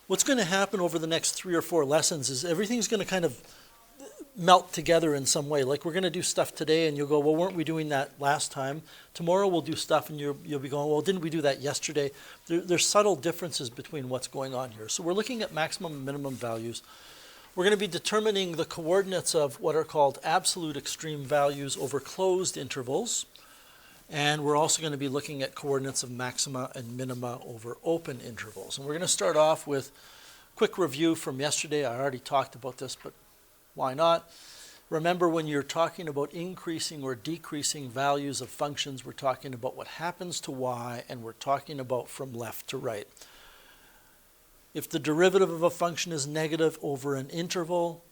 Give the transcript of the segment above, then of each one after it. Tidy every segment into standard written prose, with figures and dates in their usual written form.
what's going to happen over the next 3 or 4 lessons is everything's going to kind of melt together in some way. Like we're going to do stuff today and you'll go, well, weren't we doing that last time? Tomorrow we'll do stuff and you'll be going, well, didn't we do that yesterday? There's subtle differences between what's going on here. So we're looking at maximum and minimum values. We're going to be determining the coordinates of what are called absolute extreme values over closed intervals. And we're also going to be looking at coordinates of maxima and minima over open intervals. And we're going to start off with a quick review from yesterday. I already talked about this, but why not? Remember, when you're talking about increasing or decreasing values of functions, we're talking about what happens to y, and we're talking about from left to right. If the derivative of a function is negative over an interval,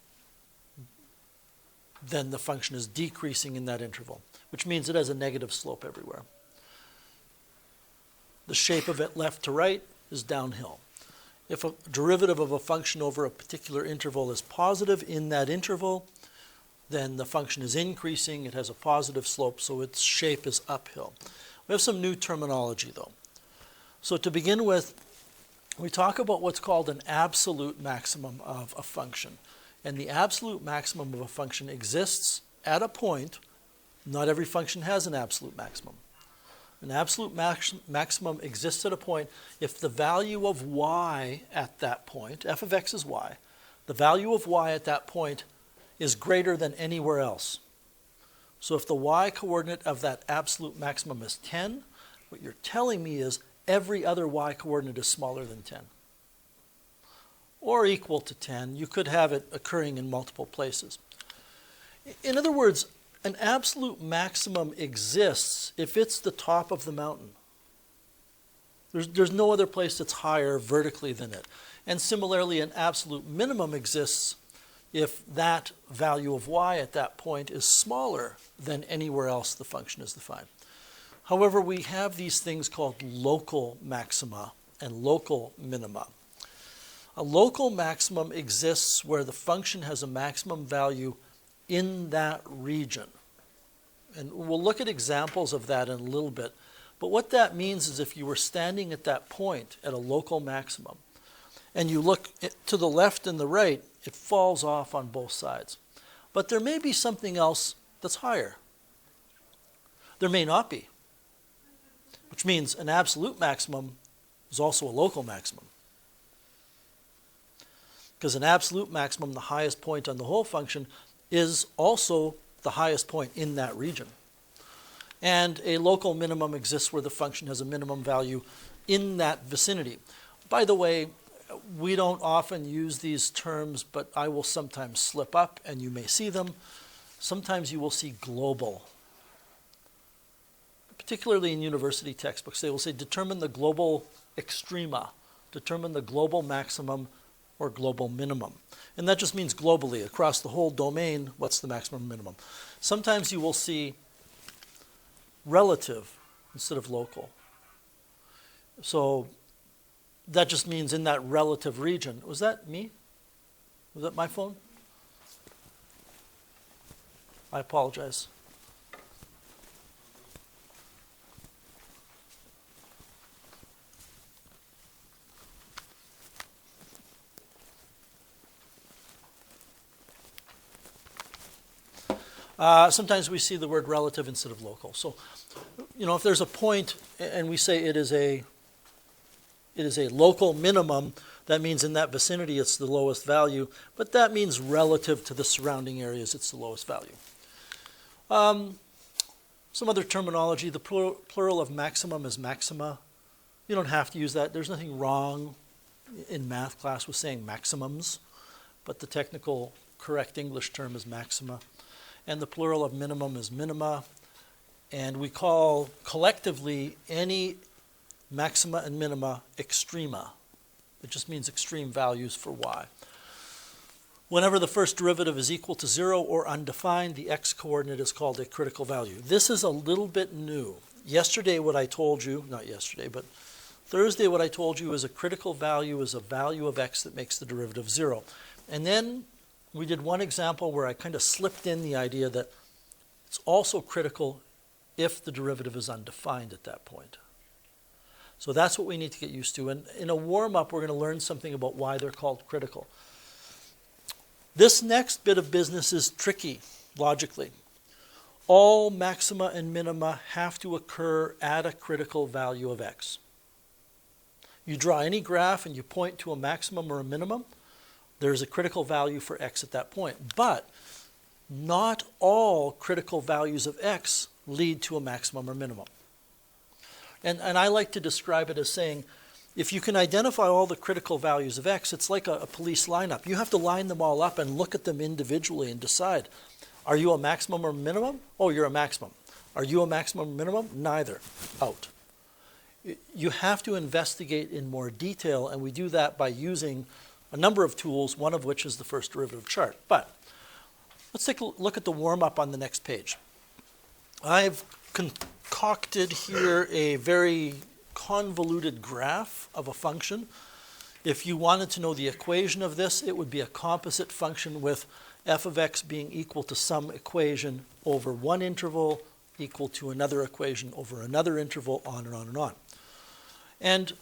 then the function is decreasing in that interval, which means it has a negative slope everywhere. The shape of it left to right is downhill. If a derivative of a function over a particular interval is positive in that interval, then the function is increasing. It has a positive slope, so its shape is uphill. We have some new terminology, though. So to begin with, we talk about what's called an absolute maximum of a function. And the absolute maximum of a function exists at a point. Not every function has an absolute maximum. An absolute maximum exists at a point if the value of y at that point, f of x is y, the value of y at that point is greater than anywhere else. So if the y coordinate of that absolute maximum is 10, what you're telling me is every other y coordinate is smaller than 10. Or equal to 10. You could have it occurring in multiple places. In other words, an absolute maximum exists if it's the top of the mountain. There's no other place that's higher vertically than it. And similarly, an absolute minimum exists if that value of y at that point is smaller than anywhere else the function is defined. However, we have these things called local maxima and local minima. A local maximum exists where the function has a maximum value in that region. And we'll look at examples of that in a little bit. But what that means is if you were standing at that point at a local maximum and you look to the left and the right, it falls off on both sides. But there may be something else that's higher. There may not be, which means an absolute maximum is also a local maximum. Because an absolute maximum, the highest point on the whole function, is also the highest point in that region. And a local minimum exists where the function has a minimum value in that vicinity. By the way, we don't often use these terms, but I will sometimes slip up, and you may see them. Sometimes you will see global. Particularly in university textbooks, they will say determine the global extrema, determine the global maximum or global minimum. And that just means globally, across the whole domain, what's the maximum minimum. Sometimes you will see relative instead of local. So that just means in that relative region. Was that me? Was that my phone? I apologize. Sometimes we see the word relative instead of local. So, if there's a point and we say it is a local minimum, that means in that vicinity it's the lowest value, but that means relative to the surrounding areas it's the lowest value. Some other terminology, the plural of maximum is maxima. You don't have to use that. There's nothing wrong in math class with saying maximums, but the technical correct English term is maxima. And the plural of minimum is minima. And we call collectively any maxima and minima extrema. It just means extreme values for y. Whenever the first derivative is equal to 0 or undefined, the x-coordinate is called a critical value. This is a little bit new. Yesterday what I told you, not yesterday, but Thursday what I told you is a critical value is a value of x that makes the derivative 0. And then we did one example where I kind of slipped in the idea that it's also critical if the derivative is undefined at that point. So that's what we need to get used to. And in a warm-up, we're going to learn something about why they're called critical. This next bit of business is tricky, logically. All maxima and minima have to occur at a critical value of x. You draw any graph and you point to a maximum or a minimum, there's a critical value for x at that point. But not all critical values of x lead to a maximum or minimum. And I like to describe it as saying, if you can identify all the critical values of x, it's like a police lineup. You have to line them all up and look at them individually and decide, are you a maximum or minimum? Oh, you're a maximum. Are you a maximum or minimum? Neither. Out. You have to investigate in more detail, and we do that by using a number of tools, one of which is the first derivative chart. But let's take a look at the warm-up on the next page. I've concocted here a very convoluted graph of a function. If you wanted to know the equation of this, it would be a composite function with f of x being equal to some equation over one interval equal to another equation over another interval, on and on and on. And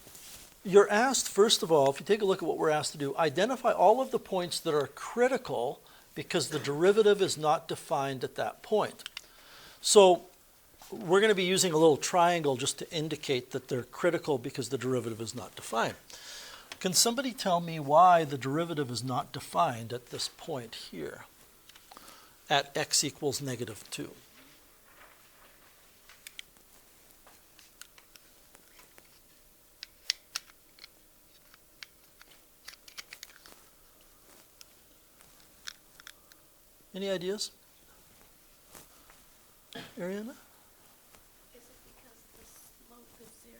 you're asked, first of all, if you take a look at what we're asked to do, identify all of the points that are critical because the derivative is not defined at that point. So we're going to be using a little triangle just to indicate that they're critical because the derivative is not defined. Can somebody tell me why the derivative is not defined at this point here, at x equals -2? Any ideas? Ariana? Is it because the slope is 0?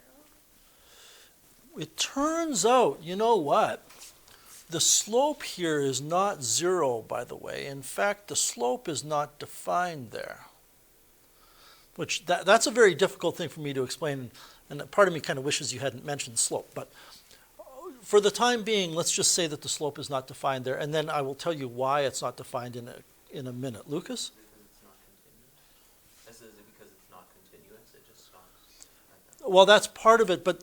It turns out, you know what? The slope here is not 0, by the way. In fact, the slope is not defined there. Which, that's a very difficult thing for me to explain, and part of me kind of wishes you hadn't mentioned slope. But for the time being, let's just say that the slope is not defined there, and then I will tell you why it's not defined in a minute. Lucas? Is it because it's not continuous? It just stops? Well, that's part of it, but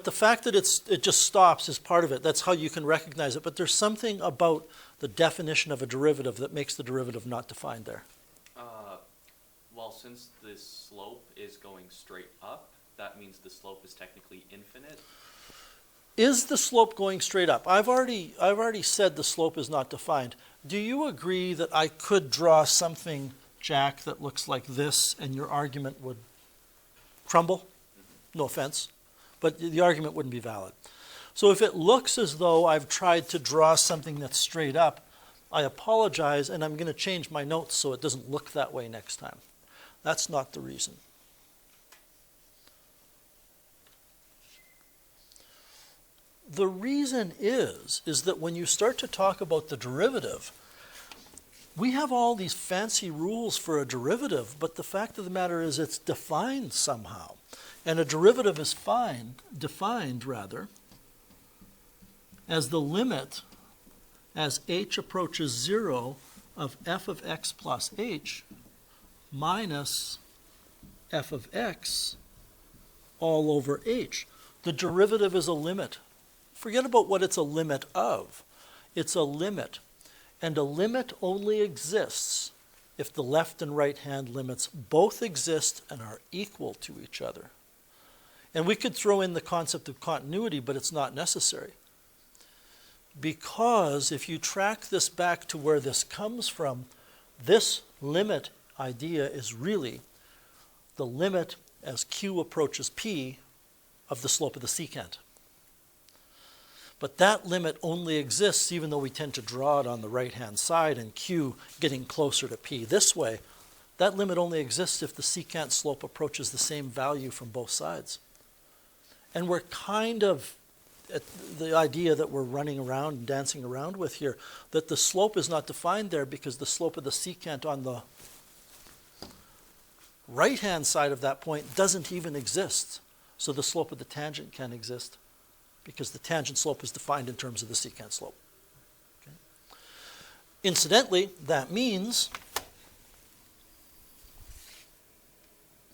the fact that it just stops is part of it. That's how you can recognize it. But there's something about the definition of a derivative that makes the derivative not defined there. Well, since the slope is going straight up, that means the slope is technically infinite. Is the slope going straight up? I've already said the slope is not defined. Do you agree that I could draw something, Jack, that looks like this, and your argument would crumble? No offense, but the argument wouldn't be valid. So if it looks as though I've tried to draw something that's straight up, I apologize, and I'm going to change my notes so it doesn't look that way next time. That's not the reason. The reason is that when you start to talk about the derivative, we have all these fancy rules for a derivative, but the fact of the matter is it's defined somehow. And a derivative is defined as the limit as h approaches 0 of f of x plus h minus f of x all over h. The derivative is a limit. Forget about what it's a limit of. It's a limit. And a limit only exists if the left and right hand limits both exist and are equal to each other. And we could throw in the concept of continuity, but it's not necessary. Because if you track this back to where this comes from, this limit idea is really the limit as q approaches p of the slope of the secant. But that limit only exists even though we tend to draw it on the right-hand side and q getting closer to p this way. That limit only exists if the secant slope approaches the same value from both sides. And we're kind of at the idea that we're running around and dancing around with here, that the slope is not defined there because the slope of the secant on the right-hand side of that point doesn't even exist. So the slope of the tangent can't exist because the tangent slope is defined in terms of the secant slope. Okay. Incidentally, that means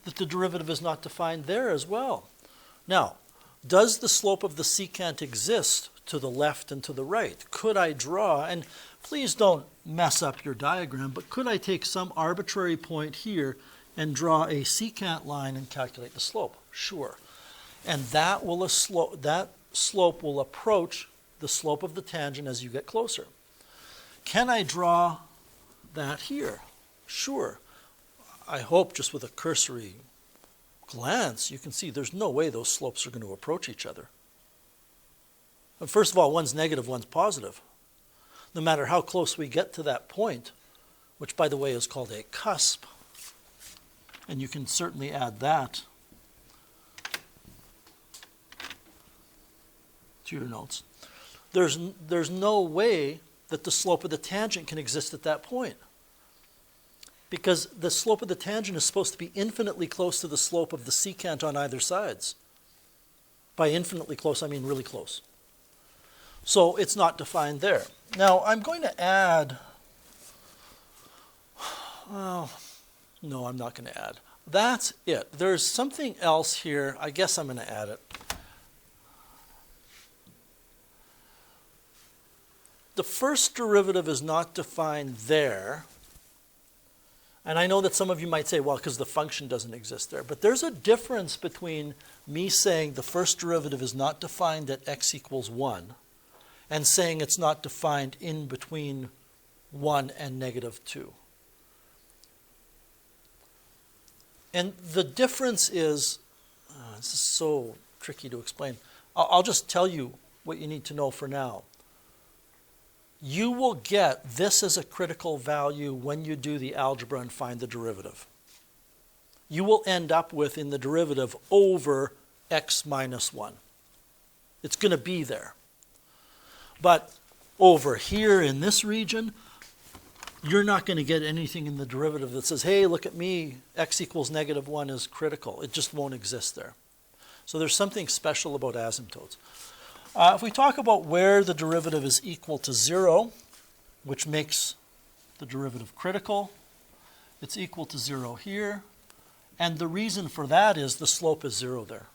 that the derivative is not defined there as well. Now, does the slope of the secant exist to the left and to the right? Could I draw, and please don't mess up your diagram, but could I take some arbitrary point here and draw a secant line and calculate the slope? Sure. And that slope will approach the slope of the tangent as you get closer. Can I draw that here? Sure. I hope just with a cursory glance you can see there's no way those slopes are going to approach each other. And first of all, one's negative, one's positive. No matter how close we get to that point, which by the way is called a cusp, and you can certainly add that to your notes, there's no way that the slope of the tangent can exist at that point, because the slope of the tangent is supposed to be infinitely close to the slope of the secant on either sides. By infinitely close, I mean really close. So it's not defined there. Now I'm going to add, well, no, I'm not going to add. That's it. There's something else here. I guess I'm going to add it. The first derivative is not defined there. And I know that some of you might say, well, because the function doesn't exist there. But there's a difference between me saying the first derivative is not defined at x equals 1 and saying it's not defined in between 1 and negative 2. And the difference is, this is so tricky to explain. I'll just tell you what you need to know for now. You will get this as a critical value when you do the algebra and find the derivative. You will end up with in the derivative over x minus 1. It's going to be there. But over here in this region, you're not going to get anything in the derivative that says, hey, look at me, x equals negative 1 is critical. It just won't exist there. So there's something special about asymptotes. If we talk about where the derivative is equal to 0, which makes the derivative critical, it's equal to 0 here. And the reason for that is the slope is 0 there.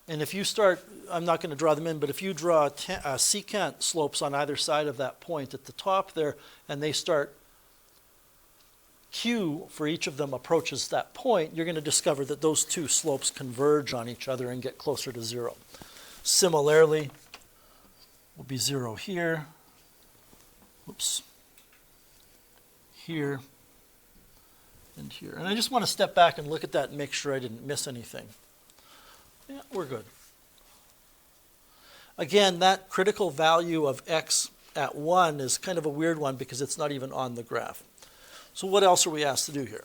And if you start, I'm not going to draw them in, but if you draw secant slopes on either side of that point at the top there, and they start, Q for each of them approaches that point, you're going to discover that those two slopes converge on each other and get closer to 0. Similarly, will be 0 here, whoops, here, and here. And I just want to step back and look at that and make sure I didn't miss anything. Yeah, we're good. Again, that critical value of x at 1 is kind of a weird one because it's not even on the graph. So what else are we asked to do here?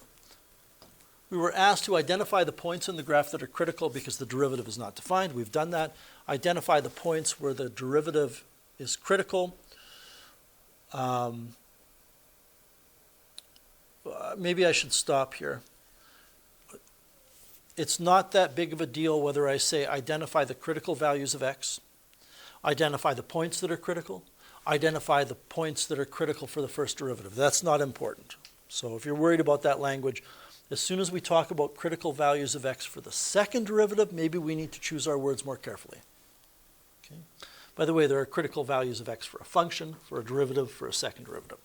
We were asked to identify the points in the graph that are critical because the derivative is not defined. We've done that. Identify the points where the derivative is critical. Maybe I should stop here. It's not that big of a deal whether I say identify the critical values of x, identify the points that are critical, identify the points that are critical for the first derivative. That's not important. So if you're worried about that language, as soon as we talk about critical values of x for the second derivative, maybe we need to choose our words more carefully. Okay? By the way, there are critical values of x for a function, for a derivative, for a second derivative.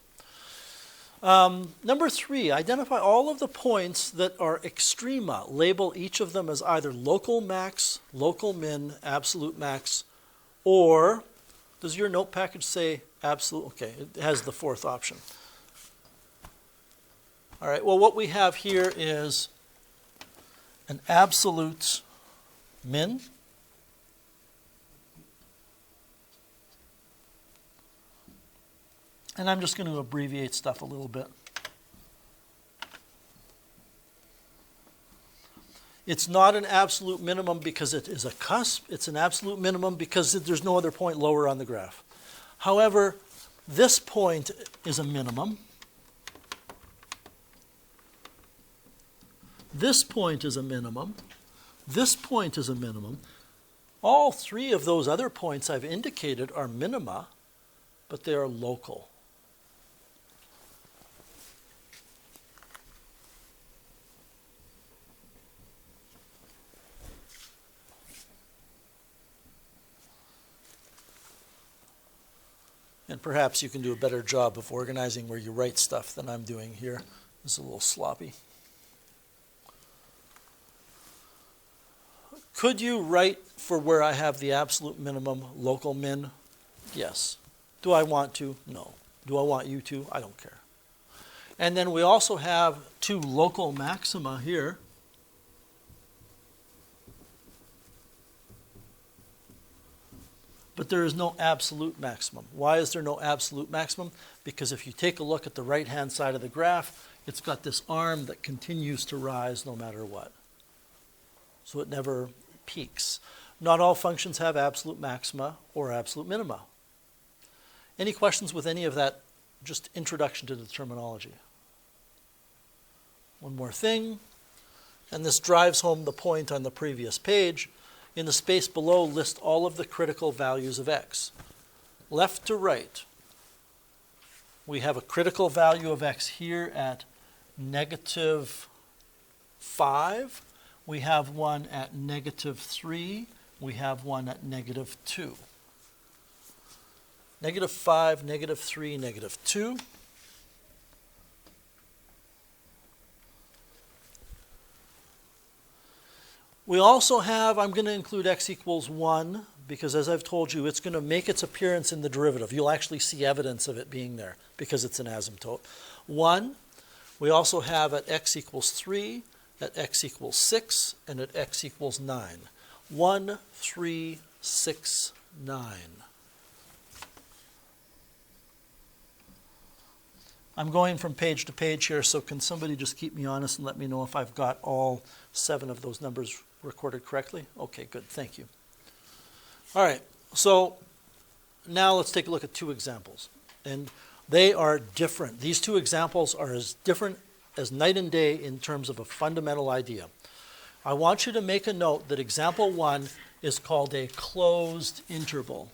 Number 3, identify all of the points that are extrema. Label each of them as either local max, local min, absolute max, or does your note package say absolute? Okay, it has the fourth option. All right, well, what we have here is an absolute min. And I'm just going to abbreviate stuff a little bit. It's not an absolute minimum because it is a cusp. It's an absolute minimum because there's no other point lower on the graph. However, this point is a minimum. This point is a minimum. This point is a minimum. All 3 of those other points I've indicated are minima, but they are local. And perhaps you can do a better job of organizing where you write stuff than I'm doing here. It's a little sloppy. Could you write for where I have the absolute minimum local min? Yes. Do I want to? No. Do I want you to? I don't care. And then we also have two local maxima here. But there is no absolute maximum. Why is there no absolute maximum? Because if you take a look at the right-hand side of the graph, it's got this arm that continues to rise no matter what. So it never peaks. Not all functions have absolute maxima or absolute minima. Any questions with any of that? Just introduction to the terminology. One more thing, and this drives home the point on the previous page. In the space below, list all of the critical values of x. Left to right, we have a critical value of x here at -5. We have one at -3. We have one at -2. -5, -3, -2. We also have, I'm going to include x equals 1 because as I've told you, it's going to make its appearance in the derivative. You'll actually see evidence of it being there because it's an asymptote. 1, we also have at x equals 3, at x equals 6, and at x equals 9. 1, 3, 6, 9. I'm going from page to page here, so can somebody just keep me honest and let me know if I've got all 7 of those numbers recorded correctly? Okay, good, thank you. All right, so now let's take a look at 2 examples. And they are different. These 2 examples are as different as night and day in terms of a fundamental idea. I want you to make a note that example 1 is called a closed interval.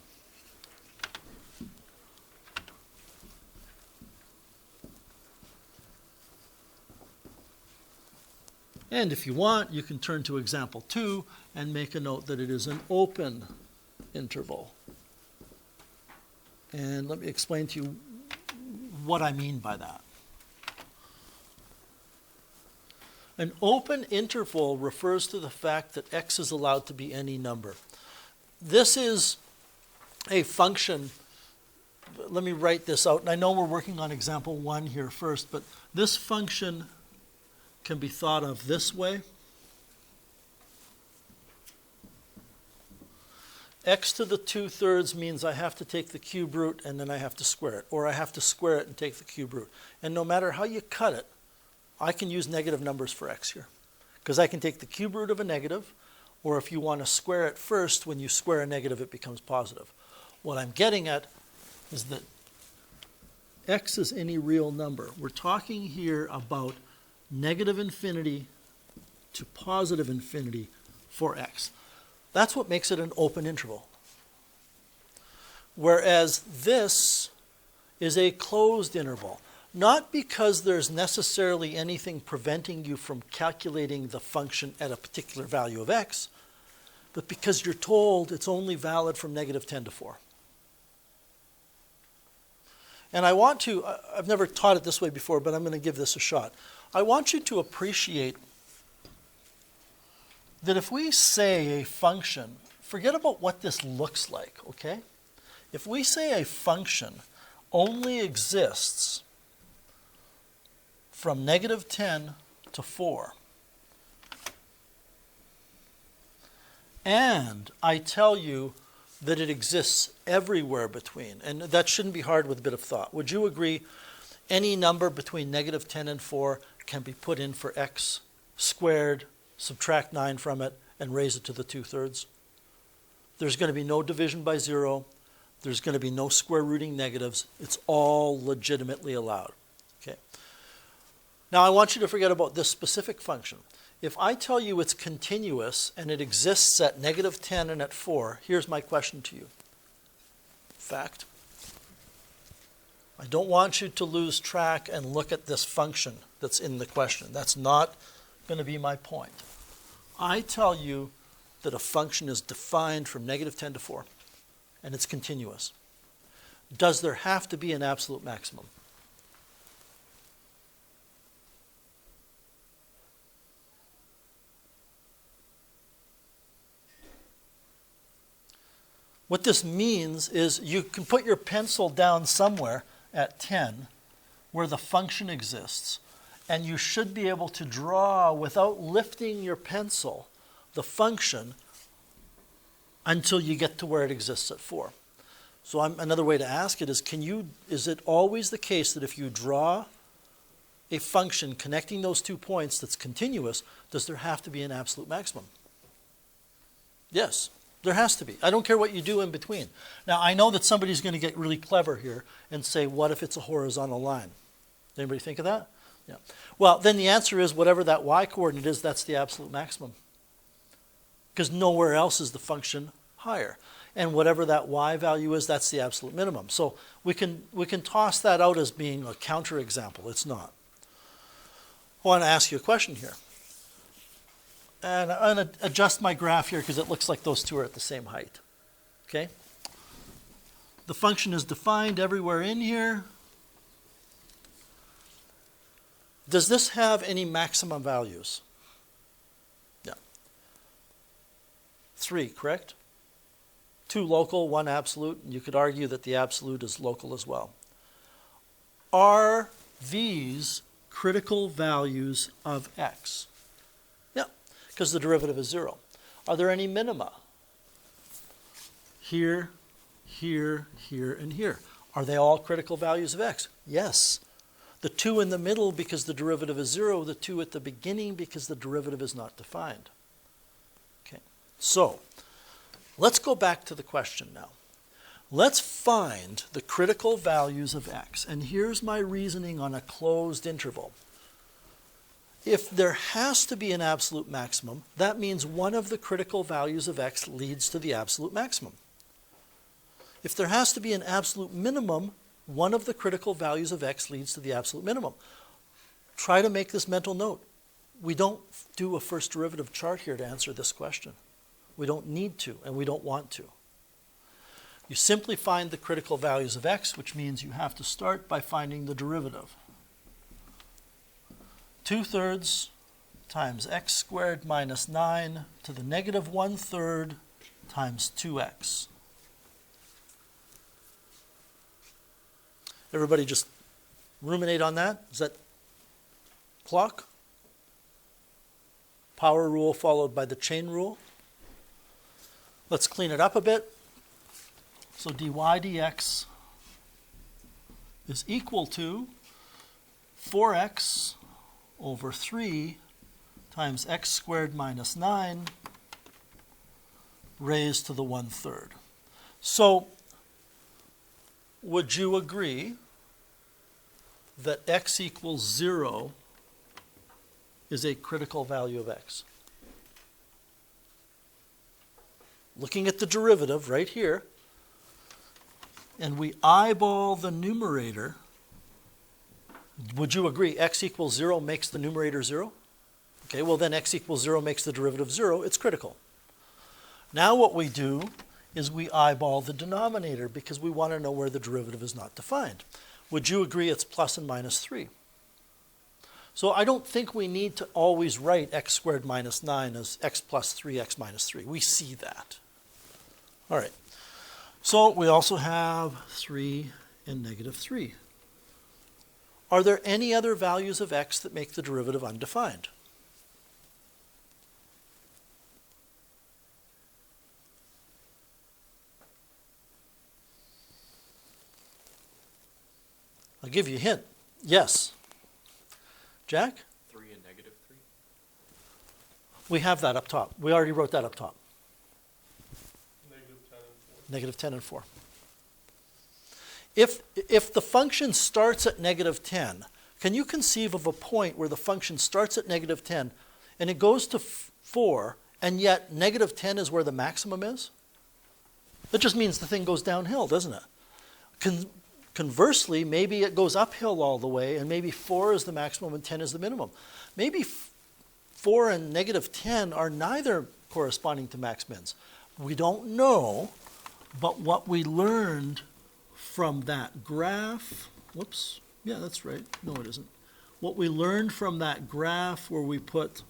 And if you want, you can turn to example 2 and make a note that it is an open interval. And let me explain to you what I mean by that. An open interval refers to the fact that x is allowed to be any number. This is a function. Let me write this out. And I know we're working on example 1 here first, but this function can be thought of this way. X to the 2/3 means I have to take the cube root and then I have to square it, or I have to square it and take the cube root. And no matter how you cut it, I can use negative numbers for x here, because I can take the cube root of a negative, or if you want to square it first, when you square a negative, it becomes positive. What I'm getting at is that x is any real number. We're talking here about negative infinity to positive infinity for x. That's what makes it an open interval. Whereas this is a closed interval. Not because there's necessarily anything preventing you from calculating the function at a particular value of x, but because you're told it's only valid from -10 to 4. And I want to, I've never taught it this way before, but I'm going to give this a shot. I want you to appreciate that if we say a function, forget about what this looks like, okay? If we say a function only exists from -10 to 4, and I tell you that it exists everywhere between, and that shouldn't be hard with a bit of thought. Would you agree any number between -10 and 4 can be put in for x squared, subtract 9 from it, and raise it to the 2/3? There's going to be no division by 0. There's going to be no square rooting negatives. It's all legitimately allowed. Okay. Now I want you to forget about this specific function. If I tell you it's continuous and it exists at -10 and at 4, here's my question to you. Fact. I don't want you to lose track and look at this function that's in the question. That's not going to be my point. I tell you that a function is defined from -10 to 4, and it's continuous. Does there have to be an absolute maximum? What this means is you can put your pencil down somewhere at 10 where the function exists, and you should be able to draw without lifting your pencil the function until you get to where it exists at 4. So another way to ask it is, is it always the case that if you draw a function connecting those 2 points that's continuous, does there have to be an absolute maximum? Yes. There has to be. I don't care what you do in between. Now, I know that somebody's going to get really clever here and say, what if it's a horizontal line? Anybody think of that? Yeah. Well, then the answer is whatever that y coordinate is, that's the absolute maximum. Because nowhere else is the function higher. And whatever that y value is, that's the absolute minimum. So we can toss that out as being a counterexample. It's not. I want to ask you a question here. And I'm going to adjust my graph here because it looks like those two are at the same height. Okay? The function is defined everywhere in here. Does this have any maximum values? Yeah. 3, correct? 2 local, 1 absolute. And you could argue that the absolute is local as well. Are these critical values of x? Because the derivative is 0. Are there any minima? Here, here, here, and here. Are they all critical values of x? Yes. The 2 in the middle because the derivative is 0, the 2 at the beginning because the derivative is not defined. Okay. So, let's go back to the question now. Let's find the critical values of x. And here's my reasoning on a closed interval. If there has to be an absolute maximum, that means one of the critical values of x leads to the absolute maximum. If there has to be an absolute minimum, one of the critical values of x leads to the absolute minimum. Try to make this mental note. We don't do a first derivative chart here to answer this question. We don't need to, and we don't want to. You simply find the critical values of x, which means you have to start by finding the derivative. 2/3 times x squared minus 9 to the negative 1/3 times 2x. Everybody just ruminate on that. Is that clock? Power rule followed by the chain rule. Let's clean it up a bit. So dy dx is equal to 4x over 3 times x squared minus 9 raised to the 1/3. So, would you agree that x equals 0 is a critical value of x? Looking at the derivative right here, and we eyeball the numerator, would you agree x equals 0 makes the numerator 0? Okay, well then x equals 0 makes the derivative 0. It's critical. Now what we do is we eyeball the denominator because we want to know where the derivative is not defined. Would you agree it's plus and minus 3? So I don't think we need to always write x squared minus 9 as x plus 3x minus 3. We see that. All right. So we also have 3 and negative 3. Are there any other values of x that make the derivative undefined? I'll give you a hint. Yes. Jack? 3 and negative 3? We have that up top. We already wrote that up top. Negative 10 and 4. Negative 10 and 4. If the function starts at negative 10, can you conceive of a point where the function starts at negative 10 and it goes to 4, and yet negative 10 is where the maximum is? That just means the thing goes downhill, doesn't it? Conversely, maybe it goes uphill all the way, and maybe 4 is the maximum and 10 is the minimum. Maybe 4 and negative 10 are neither corresponding to max mins. We don't know, but what we learned from that graph, whoops, yeah, that's right, no it isn't. What we learned from that graph where we put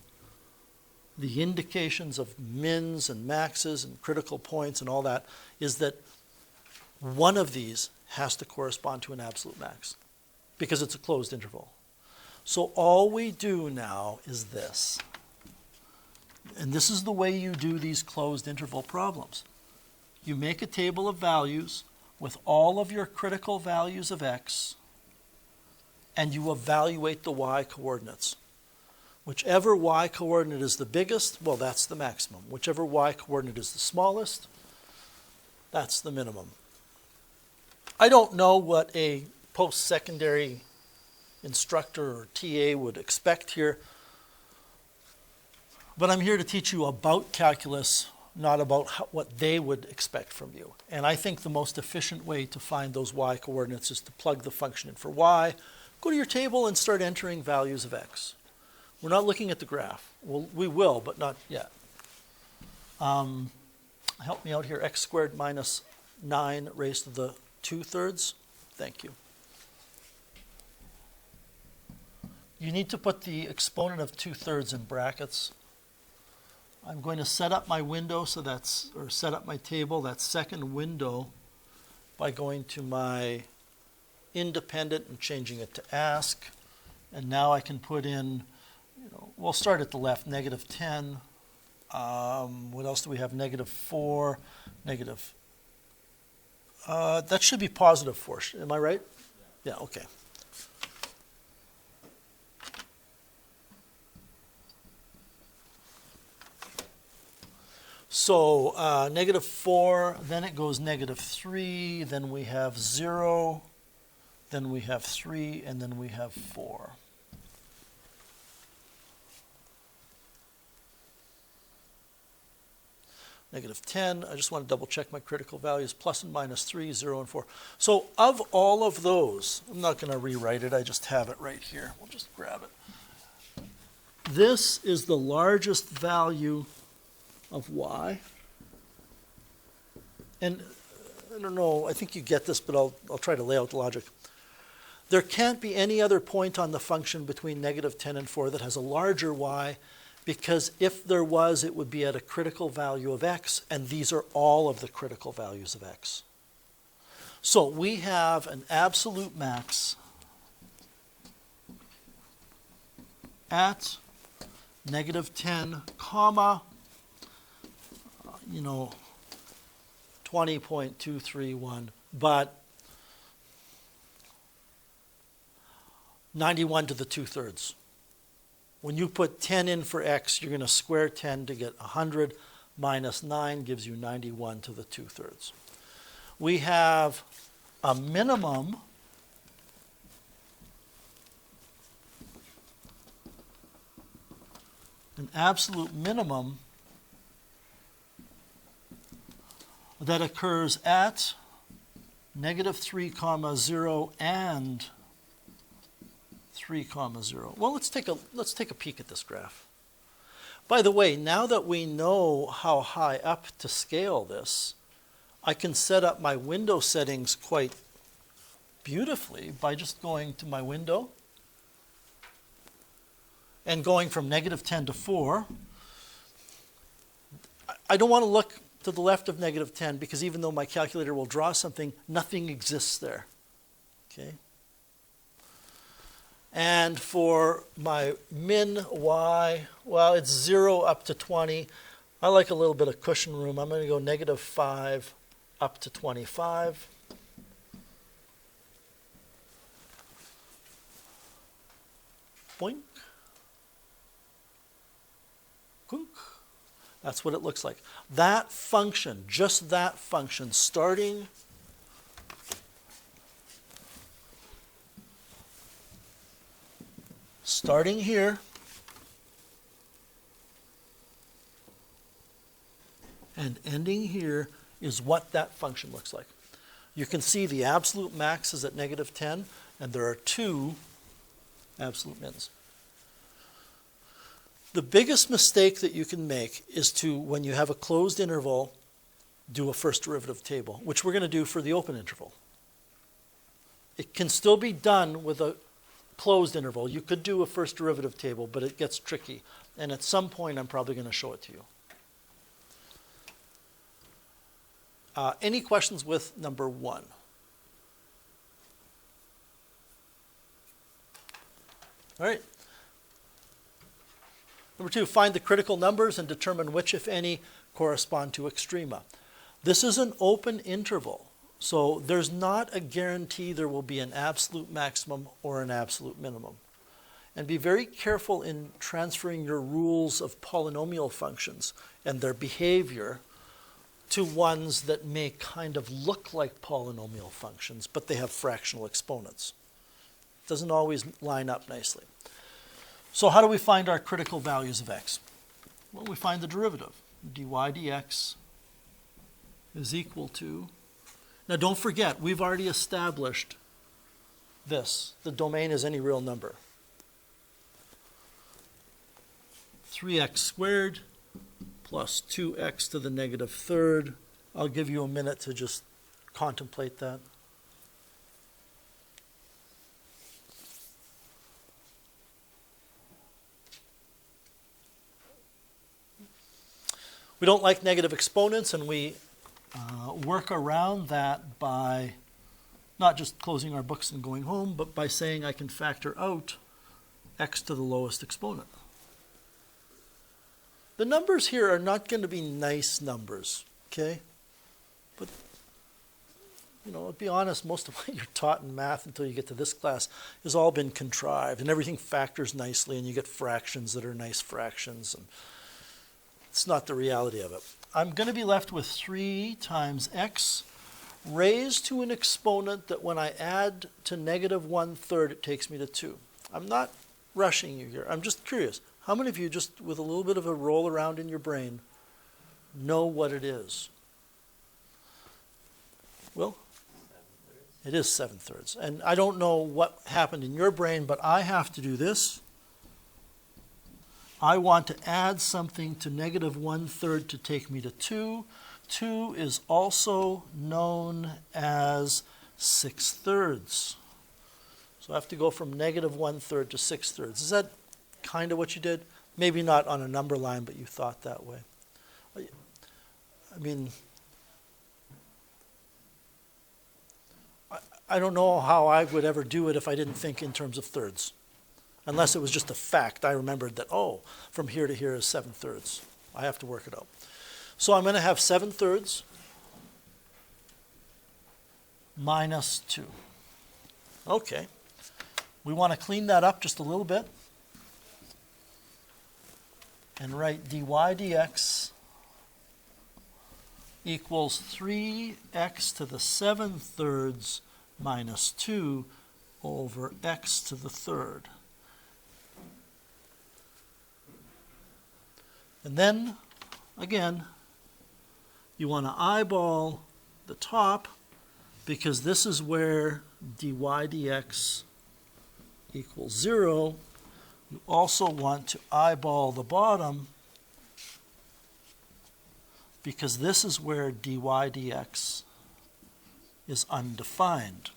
the indications of mins and maxes and critical points and all that is that one of these has to correspond to an absolute max because it's a closed interval. So all we do now is this. And this is the way you do these closed interval problems. You make a table of values with all of your critical values of x, and you evaluate the y coordinates. Whichever y coordinate is the biggest, well, that's the maximum. Whichever y coordinate is the smallest, that's the minimum. I don't know what a post-secondary instructor or TA would expect here, but I'm here to teach you about calculus, not about what they would expect from you. And I think the most efficient way to find those y coordinates is to plug the function in for y, go to your table and start entering values of x. We're not looking at the graph. Well, we will, but not yet. Help me out here, x squared minus 9 raised to the 2/3. Thank you. You need to put the exponent of 2/3 in brackets. I'm going to set up my window so that's, or set up my table, that second window, by going to my independent and changing it to ask. And now I can put in, we'll start at the left, -10. What else do we have? -4, negative. That should be +4. Am I right? Yeah, okay. So -4, then it goes -3, then we have 0, then we have 3, and then we have 4. -10, I just want to double check my critical values, plus and minus 3, 0, and 4. So of all of those, I'm not going to rewrite it, I just have it right here. We'll just grab it. This is the largest value of y. And I don't know, I think you get this, but I'll try to lay out the logic. There can't be any other point on the function between -10 and 4 that has a larger y, because if there was, it would be at a critical value of x, and these are all of the critical values of x. So we have an absolute max at -10, comma, 20.231, but 91 to the 2/3. When you put 10 in for x, you're going to square 10 to get 100, minus 9 gives you 91 to the 2/3. We have a minimum an absolute minimum that occurs at -3, 0 and 3, 0. Well, let's take a peek at this graph. By the way, now that we know how high up to scale this, I can set up my window settings quite beautifully by just going to my window and going from -10 to 4. I don't want to look to the left of -10 because even though my calculator will draw something, nothing exists there. Okay? And for my min y, well, it's 0 up to 20. I like a little bit of cushion room. I'm going to go -5 up to 25. Boink. Kunk. That's what it looks like. That function, just that function, starting here and ending here is what that function looks like. You can see the absolute max is at -10, and there are 2 absolute mins. The biggest mistake that you can make is to, when you have a closed interval, do a first derivative table, which we're going to do for the open interval. It can still be done with a closed interval. You could do a first derivative table, but it gets tricky. And at some point, I'm probably going to show it to you. Any questions with number 1? All right. Number 2, find the critical numbers and determine which, if any, correspond to extrema. This is an open interval, so there's not a guarantee there will be an absolute maximum or an absolute minimum. And be very careful in transferring your rules of polynomial functions and their behavior to ones that may kind of look like polynomial functions, but they have fractional exponents. It doesn't always line up nicely. So how do we find our critical values of x? Well, we find the derivative. dy dx is equal to, now don't forget, we've already established this. The domain is any real number. 3x squared plus 2x to the negative third. I'll give you a minute to just contemplate that. We don't like negative exponents, and we work around that by not just closing our books and going home, but by saying I can factor out x to the lowest exponent. The numbers here are not going to be nice numbers, okay? But, you know, to be honest, most of what you're taught in math until you get to this class has all been contrived, and everything factors nicely, and you get fractions that are nice fractions, and it's not the reality of it. I'm going to be left with 3 times x raised to an exponent that when I add to negative 1/3, it takes me to 2. I'm not rushing you here. I'm just curious. How many of you, just with a little bit of a roll around in your brain, know what it is? Well, it is 7/3. And I don't know what happened in your brain, but I have to do this. I want to add something to negative 1/3 to take me to 2. 2 is also known as 6/3. So I have to go from negative 1/3 to 6/3. Is that kind of what you did? Maybe not on a number line, but you thought that way. I mean, I don't know how I would ever do it if I didn't think in terms of thirds. Unless it was just a fact. I remembered that, oh, from here to here is 7/3. I have to work it out. So I'm going to have 7/3 minus 2. Okay. We want to clean that up just a little bit and write dy dx equals 3x to the 7/3 minus 2 over x to the third. And then, again, you want to eyeball the top because this is where dy dx equals 0. You also want to eyeball the bottom because this is where dy dx is undefined.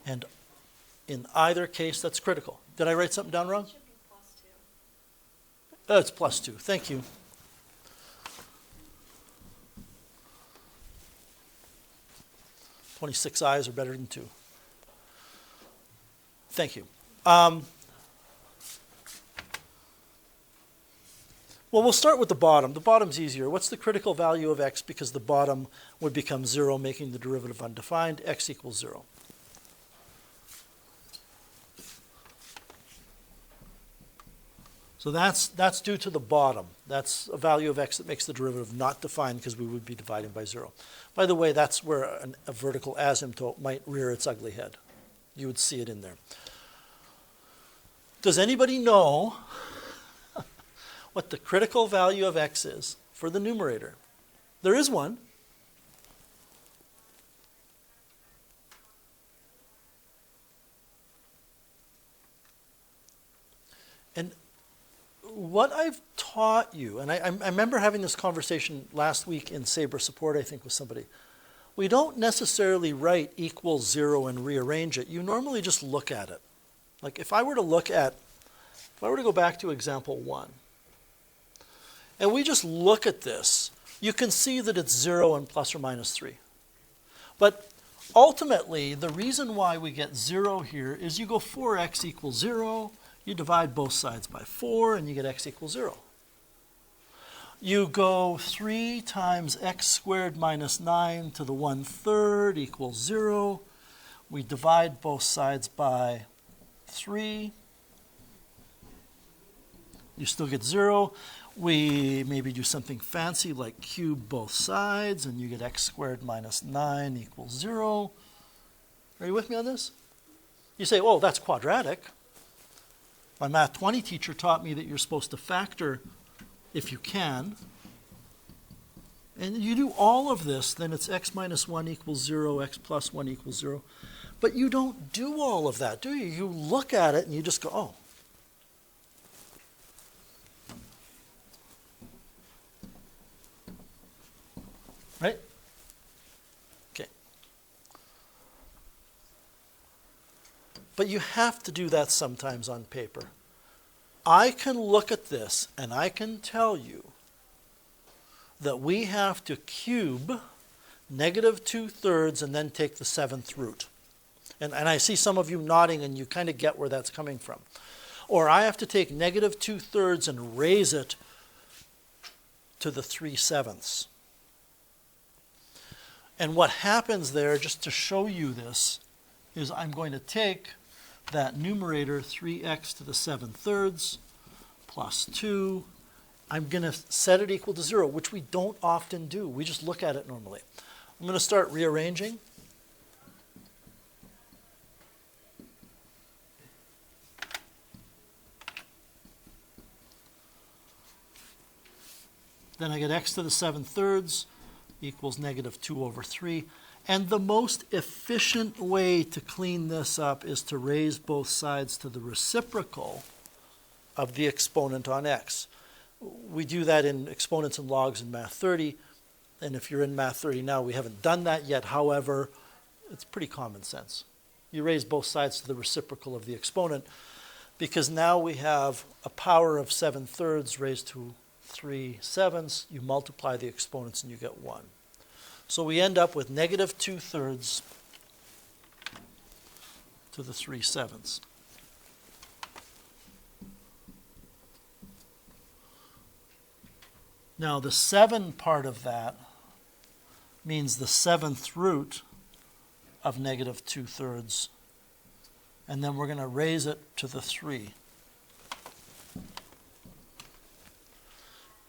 And in either case, that's critical. Did I write something down wrong? It should be +2. Oh, it's +2. Thank you. "26 eyes are better than 2. Thank you. Well, we'll start with the bottom. The bottom's easier. What's the critical value of x? Because the bottom would become 0, making the derivative undefined. X equals 0. So that's due to the bottom. That's a value of x that makes the derivative not defined because we would be dividing by 0. By the way, that's where a vertical asymptote might rear its ugly head. You would see it in there. Does anybody know what the critical value of x is for the numerator? There is one. And what I've taught you, and I remember having this conversation last week in Sabre Support, I think, with somebody. we don't necessarily write equals 0 and rearrange it. You normally just look at it. Like if I were to go back to example 1, and we just look at this, you can see that it's 0 and plus or minus 3. But ultimately, the reason why we get 0 here is you go 4x equals 0, you divide both sides by 4, and you get x equals 0. You go 3 times x squared minus 9 to the 1/3 equals 0. We divide both sides by 3. You still get 0. We maybe do something fancy like cube both sides, and you get x squared minus 9 equals 0. Are you with me on this? You say, oh, that's quadratic. My Math 20 teacher taught me that you're supposed to factor if you can. And you do all of this, then it's x minus 1 equals 0, x plus 1 equals 0. But you don't do all of that, do you? You look at it and you just go, oh. Right? Okay. But you have to do that sometimes on paper. I can look at this and I can tell you that we have to cube negative 2/3 and then take the 7th root. And I see some of you nodding and you kind of get where that's coming from. Or I have to take negative 2/3 and raise it to the 3/7. And what happens there, just to show you this, is I'm going to take that numerator 3x to the 7/3 plus 2. I'm going to set it equal to 0, which we don't often do. We just look at it normally. I'm going to start rearranging. Then I get x to the 7/3 equals negative 2/3. And the most efficient way to clean this up is to raise both sides to the reciprocal of the exponent on x. We do that in exponents and logs in Math 30. And if you're in Math 30 now, we haven't done that yet. However, it's pretty common sense. You raise both sides to the reciprocal of the exponent because now we have a power of 7/3 raised to 3/7. You multiply the exponents and you get 1. So we end up with negative 2/3 to the 3/7. Now the 7 part of that means the 7th root of negative 2/3. And then we're going to raise it to the 3.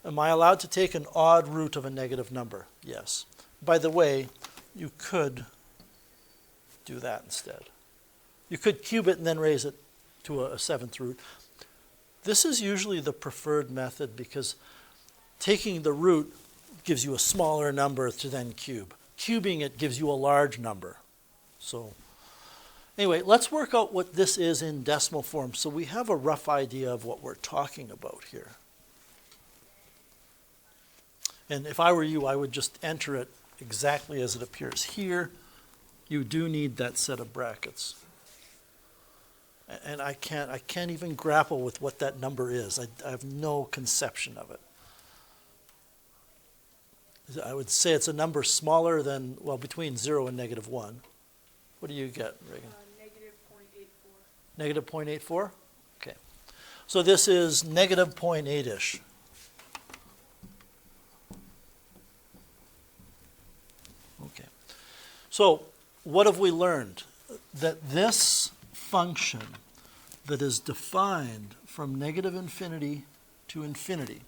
Am I allowed to take an odd root of a negative number? Yes. By the way, you could do that instead. You could cube it and then raise it to a 7th root. This is usually the preferred method because taking the root gives you a smaller number to then cube. Cubing it gives you a large number. So anyway, let's work out what this is in decimal form so we have a rough idea of what we're talking about here. And if I were you, I would just enter it exactly as it appears here. You do need that set of brackets. And I can't even grapple with what that number is. I have no conception of it. I would say it's a number smaller than, well, between 0 and negative 1. What do you get, Reagan? Negative 0.84. Negative 0.84? Okay. So this is negative 0.8-ish. Okay. So what have we learned? That this function that is defined from negative infinity to infinity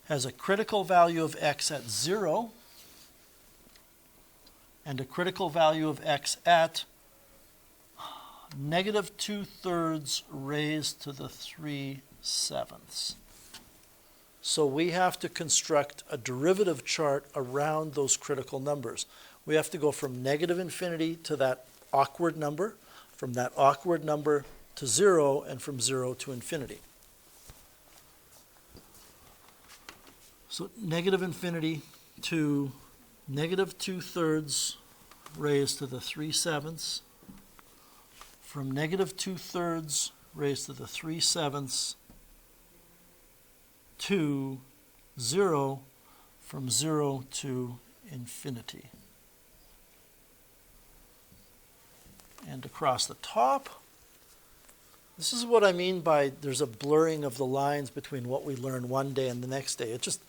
has a critical value of x at 0 and a critical value of x at negative 2/3 raised to the 3/7. So we have to construct a derivative chart around those critical numbers. We have to go from negative infinity to that awkward number, from that awkward number to 0, and from 0 to infinity. So negative infinity to negative 2/3 raised to the 3/7, from negative 2/3 raised to the 3/7 to 0, from 0 to infinity. And across the top, this is what I mean by there's a blurring of the lines between what we learn one day and the next day. It just,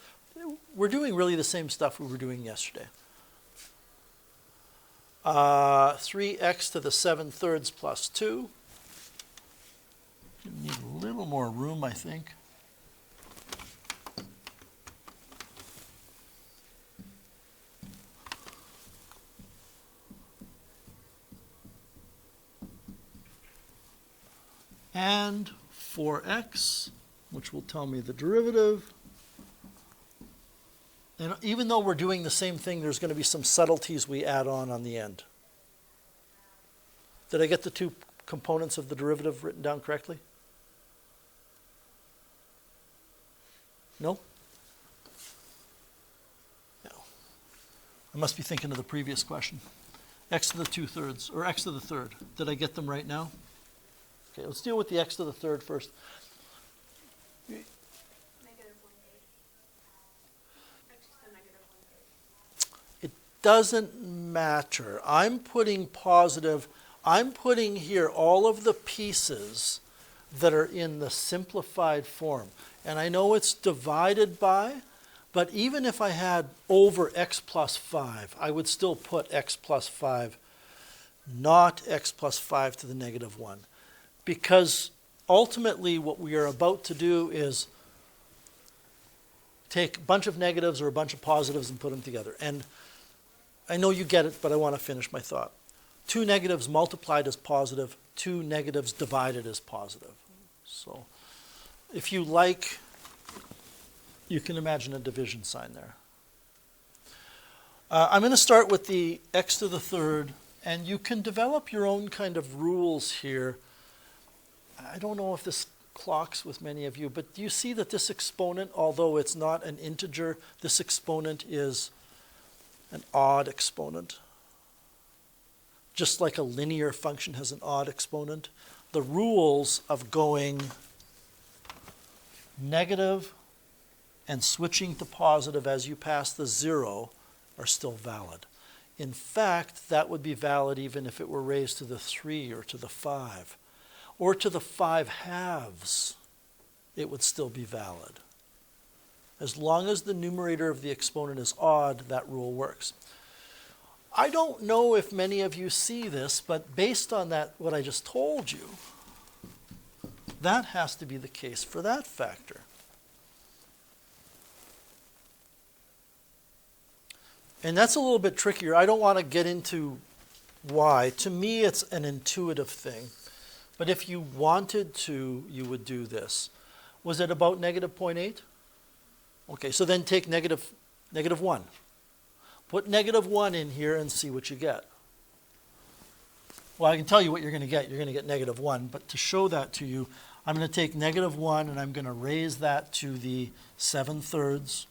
we're doing really the same stuff we were doing yesterday. 3x to the 7/3 plus 2. Need a little more room, I think. And 4x, which will tell me the derivative. And even though we're doing the same thing, there's going to be some subtleties we add on the end. Did I get the two components of the derivative written down correctly? No? No. I must be thinking of the previous question. X to the 2/3, or x to the 3rd. Did I get them right now? Okay, let's deal with the x to the 3rd first. -1/8. X to the -1/8. It doesn't matter. I'm putting positive, I'm putting here all of the pieces that are in the simplified form. And I know it's divided by, but even if I had over x plus 5, I would still put x plus 5, not x plus 5 to the -1. Because ultimately what we are about to do is take a bunch of negatives or a bunch of positives and put them together. And I know you get it, but I want to finish my thought. 2 negatives multiplied is positive, 2 negatives divided is positive. So if you like, you can imagine a division sign there. I'm going to start with the x to the 3rd, and you can develop your own kind of rules here. I don't know if this clocks with many of you, but do you see that this exponent, although it's not an integer, this exponent is an odd exponent? Just like a linear function has an odd exponent. The rules of going negative and switching to positive as you pass the 0 are still valid. In fact, that would be valid even if it were raised to the 3 or to the 5. Or to the 5/2, it would still be valid. As long as the numerator of the exponent is odd, that rule works. I don't know if many of you see this, but based on that, what I just told you, that has to be the case for that factor. And that's a little bit trickier. I don't want to get into why. To me, it's an intuitive thing. But if you wanted to, you would do this. Was it about -0.8? Okay, so then take negative 1. Put -1 in here and see what you get. Well, I can tell you what you're going to get. You're going to get -1. But to show that to you, I'm going to take -1 and I'm going to raise that to the 7/3.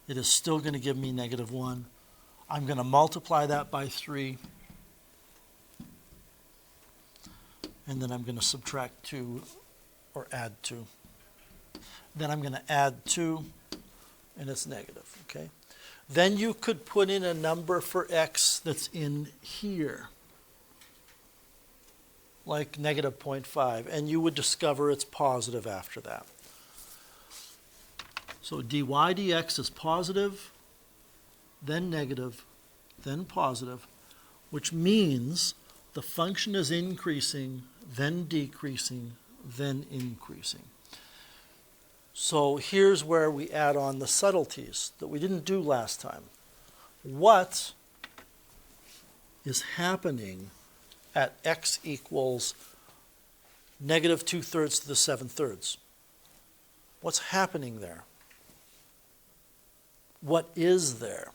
It is still going to give me -1. I'm going to multiply that by 3. And then I'm going to subtract 2 or add 2. Then I'm going to add 2, and it's negative, okay? Then you could put in a number for x that's in here, like -0.5, and you would discover it's positive after that. So dy dx is positive, then negative, then positive, which means the function is increasing, then decreasing, then increasing. So here's where we add on the subtleties that we didn't do last time. What is happening at x equals -2/3 to the 7/3? What's happening there? What is there?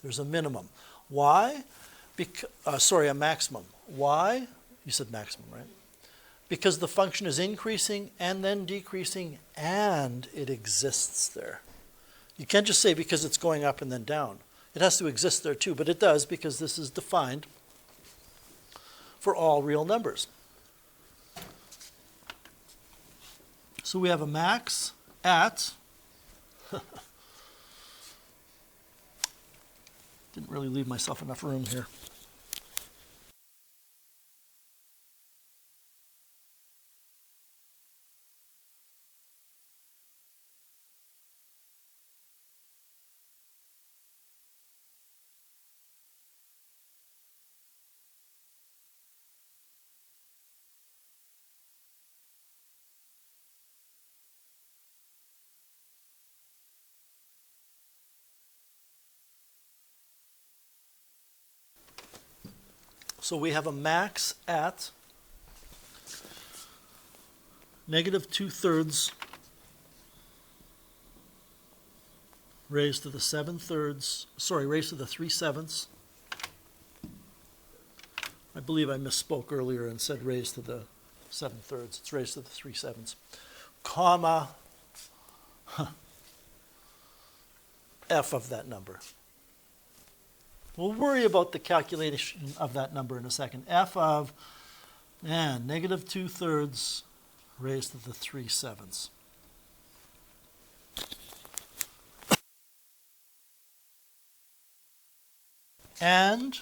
There's a minimum. Why? A maximum. Why? You said maximum, right? Because the function is increasing and then decreasing, and it exists there. You can't just say because it's going up and then down. It has to exist there too, but it does because this is defined for all real numbers. So we have a max at, didn't really leave myself enough room here. So we have a max at negative 2/3 raised to the 7/3, raised to the 3/7. I believe I misspoke earlier and said raised to the 7/3. It's raised to the 3/7, comma, f of that number. We'll worry about the calculation of that number in a second. F of, negative 2/3 raised to the 3/7. And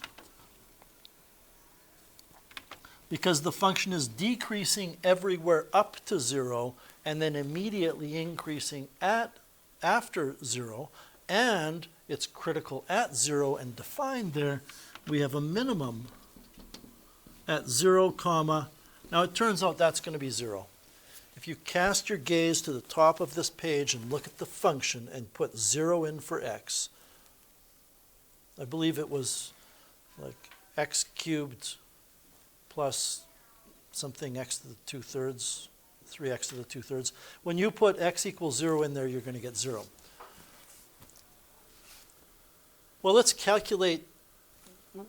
because the function is decreasing everywhere up to 0 and then immediately increasing after 0, and it's critical at 0 and defined there, we have a minimum at 0, comma. Now it turns out that's going to be 0. If you cast your gaze to the top of this page and look at the function and put 0 in for x, I believe it was like x cubed plus something x to the 2/3, 3x to the 2/3. When you put x equals 0 in there, you're going to get 0. Well, let's calculate,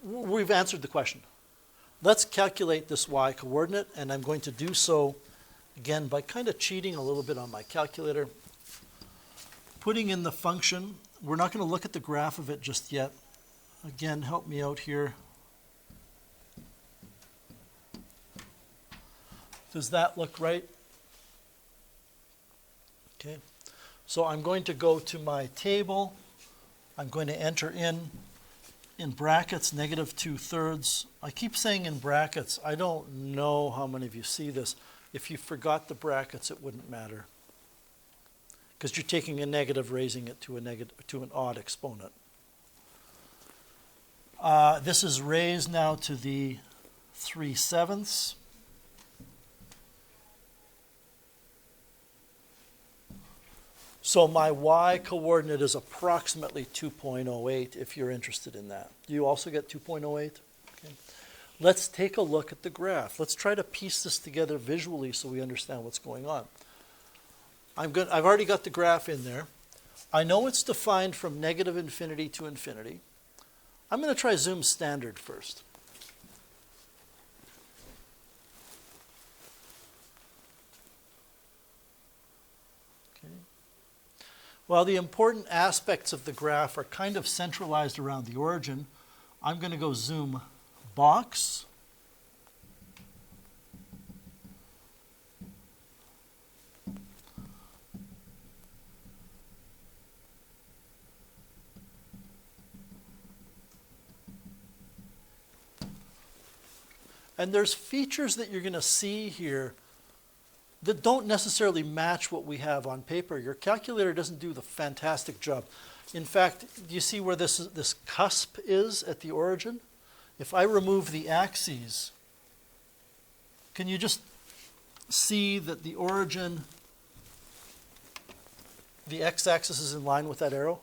we've answered the question. Let's calculate this y coordinate, and I'm going to do so, again, by kind of cheating a little bit on my calculator. Putting in the function, we're not going to look at the graph of it just yet. Again, help me out here. Does that look right? Okay. So I'm going to go to my table. I'm going to enter in brackets, negative 2/3. I keep saying in brackets. I don't know how many of you see this. If you forgot the brackets, it wouldn't matter, because you're taking a negative, raising it to an odd exponent. This is raised now to the 3/7. So my y coordinate is approximately 2.08 if you're interested in that. Do you also get 2.08? Okay. Let's take a look at the graph. Let's try to piece this together visually so we understand what's going on. I've already got the graph in there. I know it's defined from negative infinity to infinity. I'm going to try zoom standard first. Well, the important aspects of the graph are kind of centralized around the origin. I'm going to go zoom box. And there's features that you're going to see here that don't necessarily match what we have on paper. Your calculator doesn't do the fantastic job. In fact, do you see where this cusp is at the origin? If I remove the axes, can you just see that the origin, the x-axis is in line with that arrow,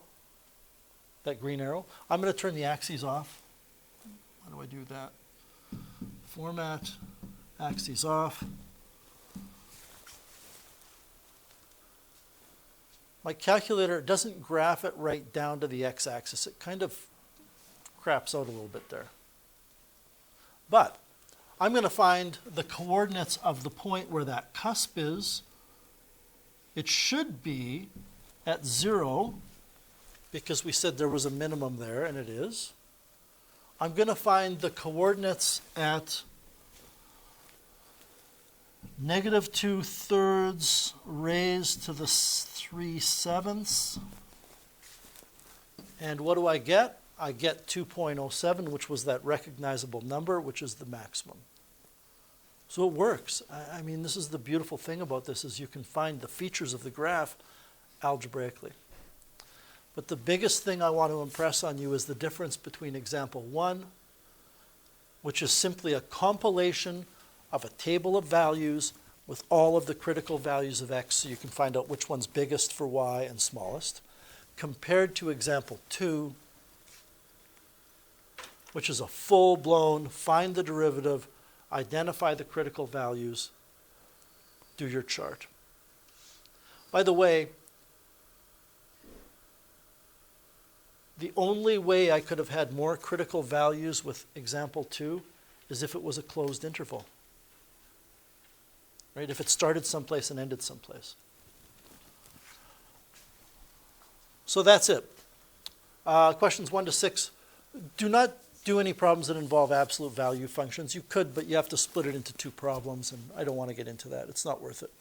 that green arrow? I'm going to turn the axes off. How do I do that? Format, axes off. My calculator doesn't graph it right down to the x-axis. It kind of craps out a little bit there. But I'm going to find the coordinates of the point where that cusp is. It should be at 0, because we said there was a minimum there, and it is. I'm going to find the coordinates at negative 2/3 raised to the 3/7. And what do I get? I get 2.07, which was that recognizable number, which is the maximum. So it works. I mean, this is the beautiful thing about this, is you can find the features of the graph algebraically. But the biggest thing I want to impress on you is the difference between example 1, which is simply a compilation of a table of values with all of the critical values of x, so you can find out which one's biggest for y and smallest, compared to example 2, which is a full-blown find the derivative, identify the critical values, do your chart. By the way, the only way I could have had more critical values with example 2 is if it was a closed interval. Right? If it started someplace and ended someplace. So that's it. Questions 1 to 6. Do not do any problems that involve absolute value functions. You could, but you have to split it into 2 problems, and I don't want to get into that. It's not worth it.